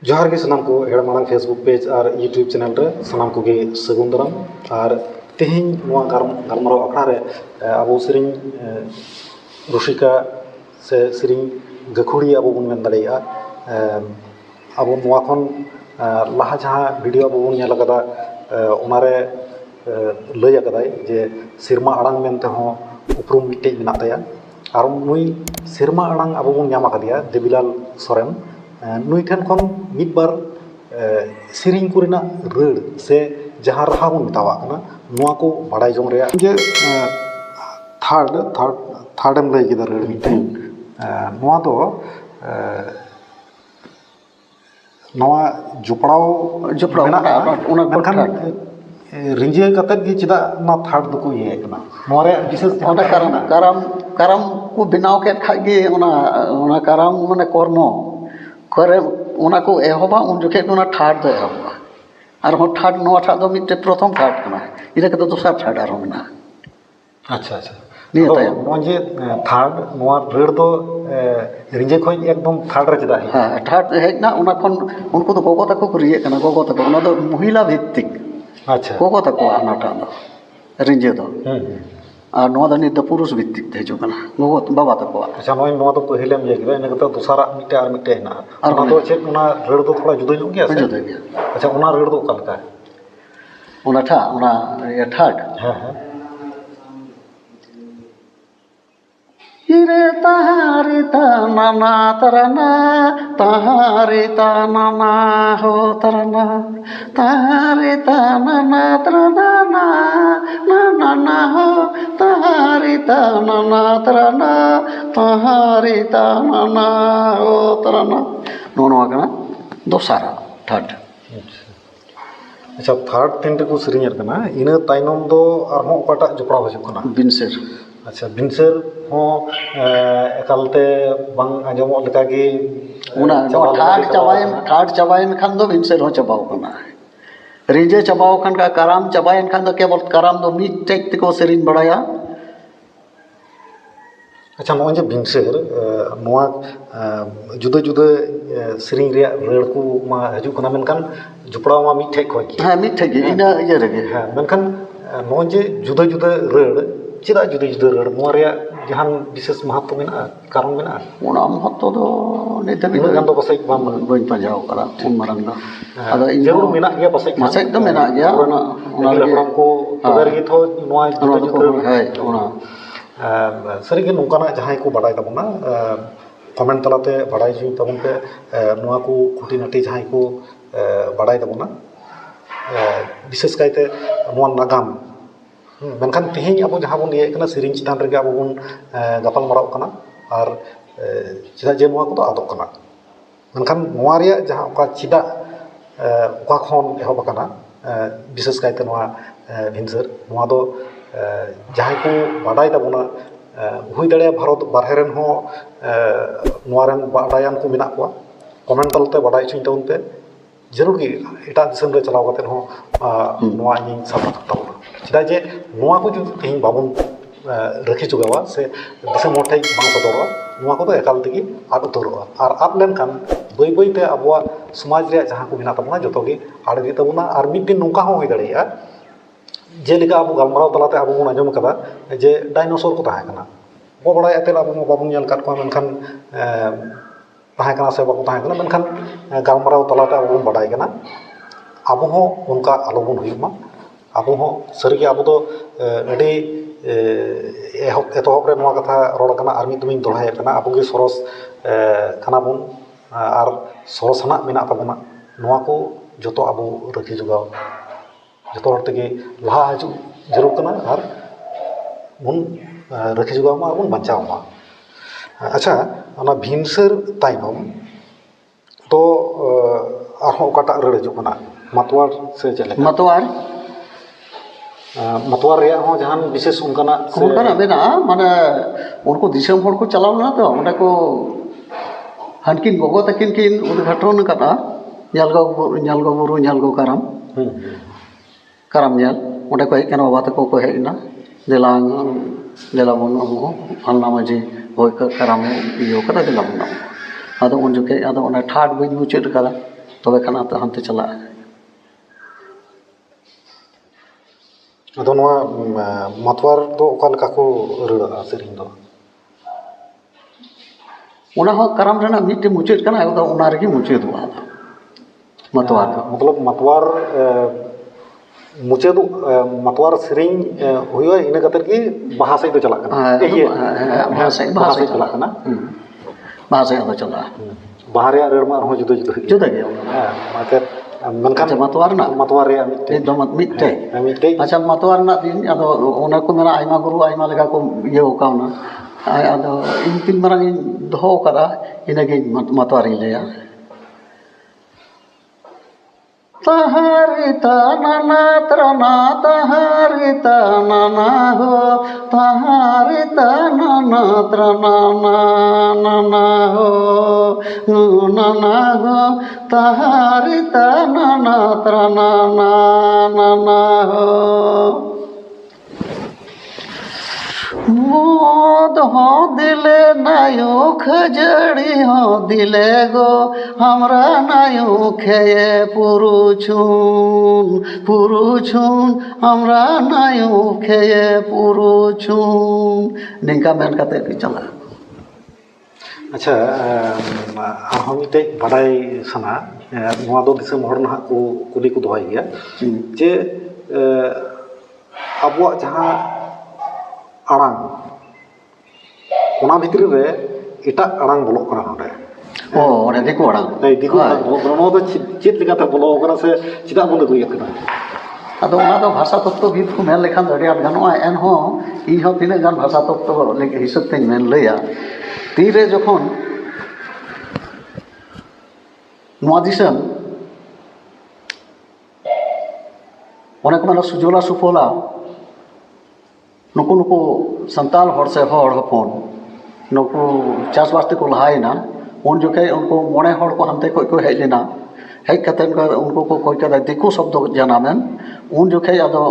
जोहार के सामान को हेड़ मांग फेसबुक पेज और यूट्यूब चैनल रे सामान को गे सगुन दाराम और तेहिं नोआ गालमाराव आखड़ा रे अबो सेरिंग रुसिका से सेरिंग गाखुड़ी अबो बन मेन दाड़ेया अबो नोआ खन लाहा जहां वीडियो अबो बन नेल कदा ओनारे लय अकदाय जे सिरमा आड़ांग मेनते हो उपरुम मिटे मेना ताया और नुई सिरमा आड़ांग अबो बन ᱧᱟᱢ आकदिया देवीलाल सोरेन नुई ठेन खन मिद बार सेरिंग कोरेना रड़ से जहां राहा बन मेतावा कना नोआ को बाडाय जोंग रे जे थर्ड एम लय केदा रड़ मिटेन नोआ दो नोआ जोपड़ाव मेनखान रिंजे कतत गे चेदा ना थर्ड दको ये कना नोआ रे विशेष काराम को बनाव के खागे ओना काराम माने कर्म करे ओना को एहबा उन जोखे ओना ठाड दो एहबा और हो ठाड नोआ ठाड दो मिटे प्रथम ठाड कना इना के दोसर ठाड आरो मेना अच्छा निया ताय नोजे थर्ड नोआ रेड दो रिंजे खोय एकदम थर्ड रे चेदा हां ठाड हेना ओना खन उनको तो गोगो तको को रिये कना गोगो तको ओना दो महिला भित्तिक अच्छा गोगो तको आनाटा दो रिंजे दो और नोआ दो नित पुरुष भित्तिक थे जो कना गोगो बाबा तको अच्छा नोय नोआ दो पहिले में जेगे ने कतो दूसरा मिटे और मिटे ना ओना दो चेक ओना रेड दो थोड़ा जुदा ᱧᱚᱜ गया से जुदा गया अच्छा ओना रेड दो कलका ओना ये ठाड हां हिरे तहारे ताना तरना तहारे ताना हो तरना तहारे ताना तरना ना हो तहारे ताना तरना तहारे ताना हो तरना नोनो आकना दोसारा थर्ड अच्छा थर्ड तीन को सेरिंग कना इना ताइनम दो आरहो ओकाटा जोपड़ा हजु कना बिनसेर अच्छा बिनसेर हो एकालते बांग आंजमो लेका गे उना ठाड चबायन खान दो बिनसेर हो चबाव कना रिजे चबाव खान का काराम चबायन खान दो केवल काराम दो मिट टेक को सेरिंग बड़ाया अच्छा नोय जे बिनसेर नोआ जुदा जुदा सेरिंग रे रेड़ को मा हजु कना मेनखान जुपड़ा मा मिट टेक खोय हां मिट टेक इना इजे रे हां मेनखान नोय जे जुदा जुदा रेड़ चेदा जुदा जुदा रेड़ नोआ रे जहान विशेष महत्व मेना कारण मेना ओना महत्व दो नित भी गान दो पसै बाम बन पंजाव करा उन मरंग दा अदा जरूर मेना गया पसै मसै तो मेना गया ओना लपड़म को तोगर गे थो नोआ जुदा जुदा है ओना सरी के नोकाना जहां को बाडाय तबना कमेंट तलाते बाडाय जुई तबन पे नोआ को खुटी नाटी जहां को बाडाय तबना विशेष कायते नोआ नागाम मेनखान तिहिं अब जहां बन ये कना सेरिंग चितान रे अब बन गपाल माराव कना और चिदा जे नोआ को आदो कना मेनखान नोआ रे जहां ओका चिदा ओका खन एहब कना विशेष कायते नोआ भिनसर नोआ दो जहां को बाडाय तबना हुई दड़े भारत बारहेरन हो नोआरन बाडायान को मेना को कमेंट तलते बाडाय चुई तबन पे जरूर की एटा दिसम रे चलाव कते हो नोआ इन सपोर्ट तबना चिदा जे नोआ को जो तेहिं बाबन रखी चुगावा से दिसम मोठे बांग सदरवा नोआ को तो एकाल तगी आद उतरवा और आद लेन खान बई बई ते अबवा समाज रे जहां को मेना तबना जतो गे आड़ दी तबना और मिद दिन नोका हो होई दड़ेया जेलिका अब गालमाराव तलाते अब बन आंजम कदा जे डायनासोर को ताहे कना बो बड़ाय अतेल अब बाबन नेल काट को मेनखान ताहे कना से बाबू ताहे कना मेनखान गालमाराव तलाते अब बन बाडाय कना अब हो उनका आलोबन हुइमा अब हो सरी के अब दो अडी एतोहब रे नोआ कथा रोड कना आर मिद दुमिन दोहाय कना अब गे सरस खाना बन और सरसना मेना तबना नोआ को जतो अब रखी जुगाव जतो हर तगे लहा हजू जरूर कना और बन रखी जुगाव मा बन बचाव मा अच्छा ओना भिनसर ताइनम तो आरो ओकाटा रेड़ हजू कना मतवार से चले मतवार रे हो जहान विशेष उनकाना बेना माने उनको दिसम हर को चलाव ना तो ओंडे को हानकिन गोगो तकिन किन उद्घाटन कता ᱧᱮᱞᱜᱚ बुरु ᱧᱮᱞᱜᱚ काराम काराम ᱧᱮᱞ ओंडे को हेज बाबा तको को हेजना देलाबन अबो हालना माजी होय काराम इयो कता देलाबन आदो उन जोके आदो ओना ठाड बई मुचाद कदा तबे खाना तो हानते चला ᱟᱫᱚ ᱱᱚᱣᱟ ᱢᱟᱛᱣᱟᱨ ᱫᱚ ᱚᱠᱟ ᱞᱮᱠᱟ ᱠᱚ ᱨᱟᱹᱲᱟ ᱥᱮᱨᱮᱧ ᱫᱚ? ᱚᱱᱟ ᱦᱚᱸ ᱠᱟᱨᱟᱢ ᱨᱮᱱᱟᱜ ᱢᱤᱫᱴᱮᱱ ᱢᱩᱪᱟᱹᱫ ᱠᱟᱱᱟ ᱟᱫᱚ ᱚᱱᱟ ᱨᱮᱜᱮ ᱢᱩᱪᱟᱹᱫᱚᱜᱼᱟ ᱢᱟᱛᱣᱟᱨ ᱫᱚ मतलब मातवार मुचाद मातवार सेरिंग हुआ इन कतर की बाहा से तो चला करना बाहा से चला करना बाहा से तो चला बाहा रे रेड मार हो जुदा जुदा जुदा गया माते मनखान मातवार रे एकदम मिट्टे अच्छा मातवार ना दिन अदो ओना को मेरा आइमा गुरु आइमा लगा को ये होकावना अदो इन तीन मारंग दो करा इनगे मातवार ले तहारी ताना त्रना तहारी ताना हो तहारी ताना त्रना नाना हो नाना हो तहारी ताना त्रना नाना हो मोद हो दिले नायो खजड़ी हो दिले गो हमरा नायो खेये पुरुछुन हमरा नायो खेये पुरुछुन निंका मेन कते की चला अच्छा हम मिटे बड़ाई सना नोआ दो दिसम हर ना को कुली को दोहाई गया जे अबुआ जहां आड़ांग ओना भितरी रे एटा आड़ांग बोलो करा नोडे ओ ओने दिको आड़ांग दिको नो दो चित लेकाते बोलो करा से चिदा बंद गई कना अदो ओना दो भाषा तत्व भी को मेन लेखान दड़िया गनोआ एन हो इ हो तिने गान भाषा तत्व लेके हिसाब ते मेन लया तीरे जखन नोआ दिसम ओने को मेन सुजोला सुफोला नुकु नुकु संताल हर से हर हपन नुकु चाष वास्ते को लहायना उन जोखे उनको मोड़े हर को हमते को हेज लेना हेज कते उनको को कोई कदा दिको शब्द जानामेन उन जोखे अदो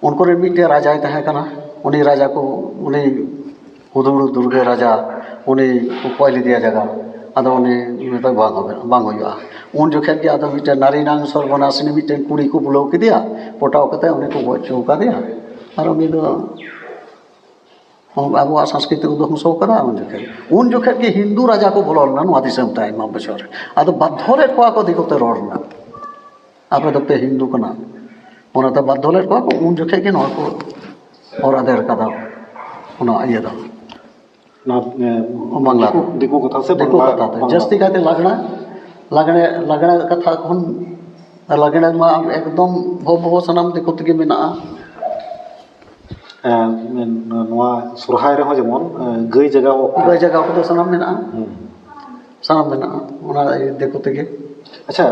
उनको रे मिटे राजा तहे कना उनी राजा को उनी हुदुड़ दुर्गे राजा उनी कोयली दिया जगह अदो उनी मेतो बांग होया उन जोखे के अदो मिटे नारी नांग सर्वनाशनी मिटे कुड़ी को बुलाव के दिया पोटाव कते उनी को गोच चौका दिया और उनी दो आबो संस्कृति को ध्वंसो करा उन जोखे के हिंदू राजा को बोलना नो आदि समता मा बछर अदो बाध्यरे को दिकोते रोडना आपे दपे हिंदू कना ओना त बाध्यले को उन जोखे के नो को और अदर कदा ओना आइया दा ना बांग्ला दिको कथा से जस्ती काते लगने कथा खन लगने मा एकदम भो सनम दिको तगे मेना नोआ सुरहाय रे हो जेमन गई जगह को सनम मेना ओना दिको तगे अच्छा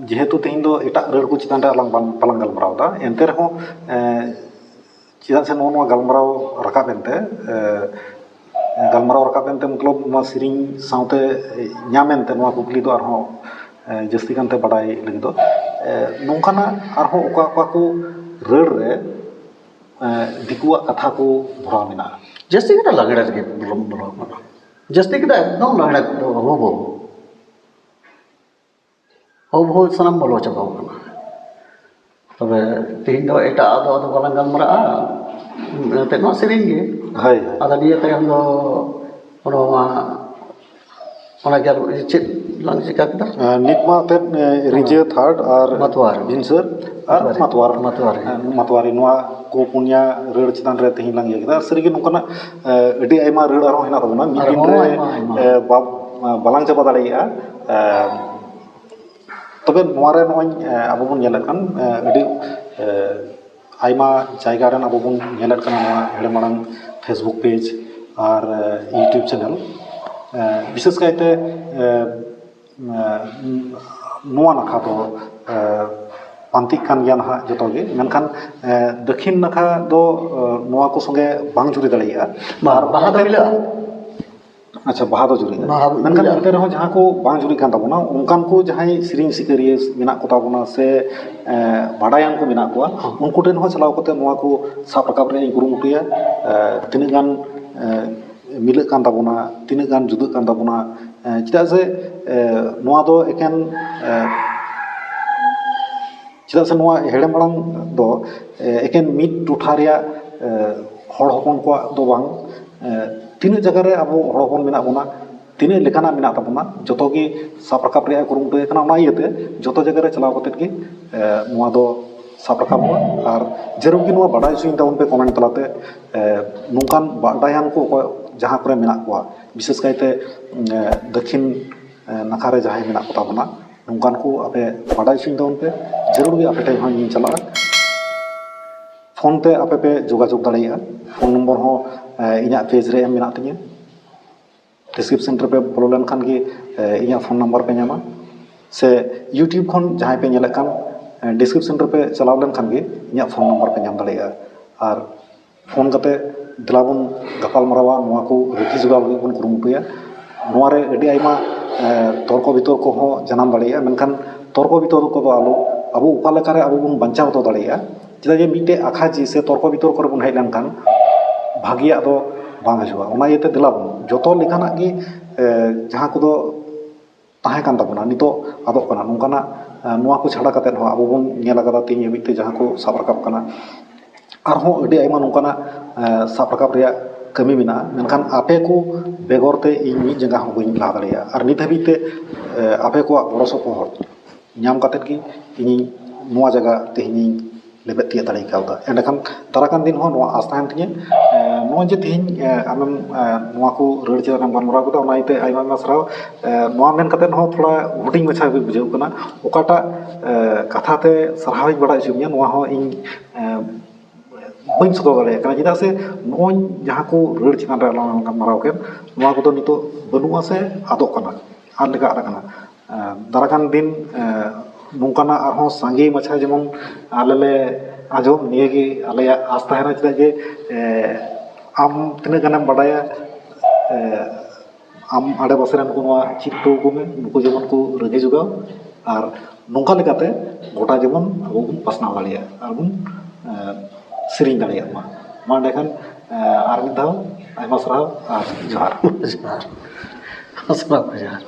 जेहेतु तीन दो एटा रड़ को चितान रे पलंग गलमराव दा एंते रहो चिदा से नो गलमराव रकाबेंते गलमराव रकाबेंते मतलब नो सिरिंग साउते न्यामेंते नो कुकली दो आरो जस्ती कांते बडाई लगी दो नोंकाना आरो ओका को रड़ रे दिकुआ कथा को भरा मेना जस्ती कदा लगड़ा के बोलो जस्ती कदा एकदम लगड़ा हो सनम बोलो चबाव कना तबे तीन दो एटा आदो बलंग गलमरा ते नो सिरिंग गे हाय आदा निये ते हम दो ओना गल चित लंग चिका कदा निकमा ते रिजे थर्ड और मतवार भिनसर और मतवारी नोआ को पुनिया रेड चितान रे तेही लंग येदा सरिगे नोकना अडी आइमा रेड आरो हेना तबना मिदिन रे बलंग चबा दाड़िया तबे नोआरे नोय आबो बन नेलत कान अडी आइमा जायगा रन आबो बन नेलत कान नोआ हेडे मांग फेसबुक पेज और यूट्यूब चैनल विशेष कायते नोआ नाखा तो पांतिक कान गया ना जतोगे मेनखान दक्षिण नाखा दो नोआ को संगे बांग जुरी दाड़िया बाहा दो मिला अच्छा बाहा दो जुरी मेनखान एते रहो जहां को बांग जुरी कान ताबोना उनकान को जहां सिरिंग सिकरिये मेना को ताबोना से बाडायान को मेना को उनको टेन हो चलाव कोते नोआ को साब रकाब रे गुरुमुटिया तिने गान मिले कान ताबोना तिने गान जुदु कान ताबोना ᱪᱮᱫᱟᱜ ᱥᱮ ᱱᱚᱣᱟ ᱫᱚ ᱮᱠᱮᱱ ᱪᱮᱫᱟᱜ ᱥᱮ ᱱᱚᱣᱟ ᱦᱮᱲᱮᱢ ᱟᱲᱟᱝ ᱫᱚ ᱮᱠᱮᱱ ᱢᱤᱫ ᱴᱚᱴᱷᱟ ᱨᱮᱭᱟᱜ ᱦᱚᱲ ᱦᱚᱯᱚन ᱠᱚᱣᱟᱜ ᱫᱚ ᱵᱟᱝ, ᱛᱤᱱᱟᱹᱜ ᱡᱟᱭᱜᱟ ᱨᱮ ᱟᱵᱚ ᱦᱚᱲ ᱦᱚᱯᱚᱱ ᱢᱮᱱᱟᱜ ᱵᱚᱱᱟ, ᱛᱤᱱᱟᱹᱜ ᱞᱮᱠᱟᱱᱟᱜ ᱢᱮᱱᱟᱜ ᱛᱟᱵᱚᱱᱟ, ᱡᱚᱛᱚ ᱜᱮ ᱥᱟᱵ ᱨᱟᱠᱟᱵ ᱨᱮᱭᱟᱜ ᱠᱩᱨᱩᱢᱩᱴᱩᱭ ᱠᱟᱱᱟ᱾ ᱚᱱᱟ ᱤᱭᱟᱹᱛᱮ ᱡᱚᱛᱚ ᱡᱟᱭᱜᱟ ᱨᱮ ᱪᱟᱞᱟᱣ ᱠᱟᱛᱮᱫ ᱜᱮ ᱱᱚᱣᱟ ᱫᱚ ᱥᱟᱵ ᱨᱟᱠᱟᱵᱚᱜᱼᱟ᱾ ᱟᱨ ᱡᱟᱹᱨᱩᱲ ᱜᱮ ᱱᱚᱣᱟ ᱵᱟᱰᱟᱭ ᱦᱚᱪᱚᱧ ᱛᱟᱵᱚᱱ ᱯᱮ ᱠᱚᱢᱮᱱᱴ ᱛᱟᱞᱟᱛᱮ, ᱱᱚᱝᱠᱟᱱ ᱵᱟᱰᱟᱭᱟᱱ ᱠᱚ ᱚᱠᱚᱭ ᱡᱟᱦᱟᱸ ᱠᱚᱨᱮ ᱢᱮᱱᱟᱜ ᱠᱚᱣᱟ, ᱵᱤᱥᱮᱥ ᱠᱟᱭᱛᱮ ᱫᱚᱠᱠᱷᱤᱱ ᱱᱟᱠᱷᱟ ᱨᱮ ᱡᱟᱦᱟᱸᱭ ᱢᱮᱱᱟᱜ ᱠᱚᱛᱟ ᱵᱚᱱᱟ, ᱱᱚᱝᱠᱟᱱ ᱠᱚ ᱟᱯᱮ ᱵᱟᱰᱟᱭ ᱦᱚᱪᱚᱧ ᱛᱟᱵᱚᱱ ᱯᱮ᱾ ᱡᱟᱹᱨᱩᱲ ᱜᱮ ᱟᱯᱮ ᱴᱷᱮᱱ ᱦᱚᱸ ᱤᱧ ᱪᱟᱞᱟᱜᱼᱟ, ᱯᱷᱳᱱ ᱛᱮ ᱟᱯᱮ ᱯᱮ ᱡᱳᱜᱟᱡᱳᱜᱽ ᱫᱟᱲᱮᱭᱟᱜᱼᱟ᱾ ᱯᱷᱳᱱ ᱱᱚᱢᱵᱚᱨ ᱦᱚᱸ ᱤᱧᱟᱹᱜ ᱯᱮᱡᱽ ᱨᱮ ᱮᱢ ᱢᱮᱱᱟᱜ ᱛᱤᱧᱟᱹ, ᱰᱤᱥᱠᱨᱤᱯᱥᱚᱱ ᱨᱮᱯᱮ ᱵᱚᱞᱚ ᱞᱮᱱᱠᱷᱟᱱ ᱜᱮ ᱤᱧᱟᱹᱜ ᱯᱷᱳᱱ ᱱᱟᱢᱵᱟᱨ ᱯᱮ ᱧᱟᱢᱟ, ᱥᱮ ᱤᱭᱩᱴᱩᱵᱽ ᱠᱷᱚᱱ ᱡᱟᱦᱟᱸᱭ ᱯᱮ ᱧᱮᱞᱮᱫ ᱠᱟᱱ ᱰᱤᱥᱠᱨᱤᱯᱥᱚᱱ ᱨᱮᱯᱮ ᱪᱟᱞᱟᱣ ᱞᱮᱱᱠᱷᱟᱱ ᱜᱮ ᱤᱧᱟᱹᱜ ᱯᱷᱳᱱ ᱱᱟᱢᱵᱟᱨ ᱯᱮ ᱧᱟᱢ ᱫᱟᱲᱮᱭᱟᱜᱼᱟ᱾ ᱟᱨ ᱯᱷᱳᱱ ᱠᱟᱛᱮ ᱫᱮᱞᱟ ᱵᱚᱱ ᱜᱟᱯᱟᱞ ᱢᱟᱨᱟᱣᱟ, ᱱᱚᱣᱟ ko ᱨᱩᱠᱷᱤ ᱡᱚᱜᱟᱣ ᱞᱟᱹᱜᱤᱫ ᱵᱚᱱ ᱠᱩᱨᱩᱢᱩᱴᱩᱭᱟ᱾ ᱱᱚᱣᱟ ᱨᱮ ᱟᱹᱰᱤ ᱟᱭᱢᱟ ᱛᱚᱨᱠᱚ ᱵᱤᱛᱚᱨᱠᱚ ᱦᱚᱸ ᱡᱟᱱᱟᱢ ᱫᱟᱲᱮᱭᱟᱜᱼᱟ, ᱢᱮᱱᱠᱷᱟन ᱛᱚᱨᱠᱚ ᱵᱤᱛᱚᱨᱠᱚ ᱫᱚ ᱟᱵᱚ ᱚᱠᱟ ᱞᱮᱠᱟᱨᱮ ᱟᱵᱚ ᱵᱚᱱ ᱵᱟᱧᱪᱟᱣ ᱫᱚᱦᱚ ᱫᱟᱲᱮᱭᱟᱜᱼᱟ᱾ ᱪᱮᱫᱟᱜ ᱡᱮ ᱢᱤᱫᱴᱮᱡ ᱟᱠᱷᱟᱡᱤ ᱥᱮ ᱛᱚᱨᱠᱚ ᱵᱤᱛᱚᱨᱠᱚ ᱨᱮᱵᱚᱱ ᱦᱮᱡ ᱞᱮᱱᱠᱷᱟᱱ ᱵᱷᱟᱜᱤᱭᱟᱜ ᱫᱚ ᱵᱟᱝ ᱦᱤᱡᱩᱜᱼᱟ᱾ ᱚᱱᱟ ᱤᱭᱟᱹᱛᱮ ᱫᱮᱞᱟ ᱵᱚᱱ ᱡᱚᱛᱚ ᱞᱮᱠᱟᱱᱟᱜ ᱜᱮ ᱡᱟᱦᱟᱸ ᱠᱚᱫᱚ ᱛᱟᱦᱮᱸ ᱠᱟᱱ ᱛᱟᱵᱚᱱᱟ ᱱᱤᱛᱚᱜ ᱟᱫᱚᱜ ᱠᱟᱱᱟ, ᱱᱚᱝᱠᱟᱱᱟᱜ ᱱᱚᱣᱟ ᱠᱚ ᱪᱷᱟᱰᱟ ᱠᱟᱛᱮᱫ ᱦᱚᱸ ᱟᱵᱚ ᱵᱚᱱ ᱧᱮᱞ ᱟᱠᱟᱫᱟ ᱛᱮᱦᱤᱧ ᱦᱟᱹᱵᱤᱡ ᱛᱮ ᱡᱟᱦᱟᱸ ᱠᱚ ᱥᱟᱵ ᱨᱟᱠᱟᱵ ᱠᱟᱱᱟ, ᱟᱨᱦᱚᱸ ᱟᱹᱰි ᱟᱭᱢᱟ ᱱᱚᱝᱠᱟᱱᱟᱜ ᱥᱟᱵ ᱨᱟᱠᱟᱵ ᱨᱮᱭᱟᱜ ᱠᱟᱹᱢᱤ ᱢᱮᱱᱟᱜᱼᱟ᱾ ᱢᱮᱱᱠᱷᱟᱱ ᱟᱯᱮ ᱠᱚ ᱵᱮᱜᱚᱨ te ᱤᱧ ᱢᱤᱫ ᱡᱟᱸᱜᱟ ᱦᱚᱸ ᱵᱟᱹᱧ ᱞᱟᱦᱟ ᱫᱟᱲᱮᱭᱟᱜᱼᱟ᱾ ᱟᱨ ᱱᱤᱛ ᱦᱟᱹᱵᱤᱡ ᱛᱮ ᱟᱯᱮ ᱠᱚᱣᱟᱜ ᱜᱚᱲᱚ ᱥᱚᱯᱚᱦᱚᱫ ᱧᱟᱢ ᱠᱟᱛᱮᱫ ᱜᱮ ᱤᱧᱤᱧ ᱱᱚᱣᱟ ᱡᱟᱭᱜᱟ ᱛᱮᱦᱮᱧᱤᱧ ᱞᱮᱵᱮᱫ ᱛᱤᱭᱳᱜ ᱫᱟᱲᱮ ᱠᱟᱣᱫᱟ᱾ ᱮᱸᱰᱮᱠᱷᱟᱱ ᱫᱟᱨᱟᱠᱟᱱ ᱫᱤᱱ ᱦᱚᱸ ᱱᱚᱣᱟ ᱟᱸᱥ ᱛᱟᱦᱮᱱ ᱛᱤᱧᱟᱹ, ᱱᱚᱜᱼᱚᱭ ᱡᱮ ᱛᱮᱦᱮᱧ ᱟᱢᱮᱢ ᱱᱚᱣᱟ ᱠᱚ ᱨᱟᱹᱲ ᱪᱮᱛᱟᱱ ᱨᱮᱢ ᱜᱟᱞᱢᱟᱨᱟᱣ ᱠᱮᱫᱟ, ᱚᱱᱟ ᱤᱭᱟᱹᱛᱮ ᱟᱭᱢᱟ ᱟᱭᱢᱟ ᱥᱟᱨᱦᱟᱣ᱾ ᱱᱚᱣᱟ ᱢᱮᱱ ᱠᱟᱛᱮᱫ ᱦᱚᱸ ᱛᱷᱚᱲᱟ ᱦᱩᱰᱤᱧ ᱢᱟᱪᱷᱟ ᱜᱮ ᱵᱩᱡᱷᱟᱹᱣ ᱠᱟᱱᱟ, ᱚᱠᱟᱴᱟᱜ ᱠᱟᱛᱷᱟ te ᱥᱟᱨᱦᱟᱣᱤᱧ ᱵᱟᱲᱟᱭ ᱦᱚᱪᱚ ᱢᱮᱭᱟ, ᱱᱚᱣᱟ ᱦᱚᱸ ᱤᱧ ᱵᱟᱹᱧ ᱥᱚᱫᱚᱨ ᱫᱟᱲᱮᱭᱟᱜ ᱠᱟᱱᱟ᱾ ᱪᱮᱫᱟᱜ ᱥᱮ ᱱᱚᱜᱼᱚᱭ ᱡᱟᱦᱟᱸ ᱠᱚ ᱨᱟᱹᱲ ᱪᱮᱛᱟᱱ ᱨᱮ ᱟᱞᱟᱝ ᱜᱟᱞᱢᱟᱨᱟᱣ ᱠᱮᱫ, ᱱᱚᱣᱟ ᱠᱚᱫᱚ ᱱᱤᱛᱚᱜ ᱵᱟᱹᱱᱩᱜᱼᱟ ᱥᱮ ᱟᱫᱚᱜ ᱠᱟᱱᱟ, ᱟᱫ ᱞᱮᱠᱟ ᱟᱫ ᱠᱟᱱᱟ᱾ ᱫᱟᱨᱟᱠᱟᱱ ᱫᱤᱱ ᱱᱚᱝᱠᱟᱱᱟᱜ ᱟᱨᱦᱚᱸ ᱥᱟᱸᱜᱮ ᱢᱟᱪᱷᱟ ᱡᱮᱢᱚᱱ ᱟᱞᱮ ᱞᱮ ᱟᱸᱡᱚᱢ, ᱱᱤᱭᱟᱹᱜᱮ ᱟᱞᱮᱭᱟᱜ ᱟᱸᱥ ᱛᱟᱦᱮᱱᱟ᱾ ᱪᱮᱫᱟᱜ ᱡᱮ ᱟᱢ ᱛᱤᱱᱟᱹᱜ ᱜᱟᱱᱮᱢ ᱵᱟᱰᱟᱭᱟ, ᱟᱢ ᱟᱰᱮᱯᱟᱥᱮ ᱨᱮᱱ ᱠᱚ ᱱᱚᱣᱟ ᱪᱮᱫ ᱦᱚᱴᱚ ᱟᱠᱚ ᱢᱮ, ᱱᱩᱠᱩ ᱡᱮᱢᱚᱱ ᱠᱚ ᱨᱟᱹᱜᱤ ᱡᱚᱜᱟᱣ, ᱟᱨ ᱱᱚᱝᱠᱟ ᱞᱮᱠᱟᱛᱮ ᱜᱚᱴᱟ ᱡᱮᱢᱚᱱ ᱟᱵᱚ ᱵᱚᱱ ᱯᱟᱥᱱᱟᱣ ᱫᱟᱲᱮᱭᱟᱜᱼᱟ ᱟᱨ ᱵᱚᱱ ᱥᱮᱨᱮᱧ ᱫᱟᱲᱮᱭᱟᱜ ᱢᱟ᱾ ᱢᱟ ᱮᱸᱰᱮᱠᱷᱟᱱ ᱟᱨ ᱢᱤᱫ ᱫᱷᱟᱣ ᱟᱭᱢᱟ ᱥᱟᱨᱦᱟᱣ ᱟᱨ ᱡᱚᱦᱟᱨ᱾ ᱡᱚᱦᱟᱨ, ᱥᱟᱨᱦᱟᱣ ᱡᱚᱦᱟᱨ᱾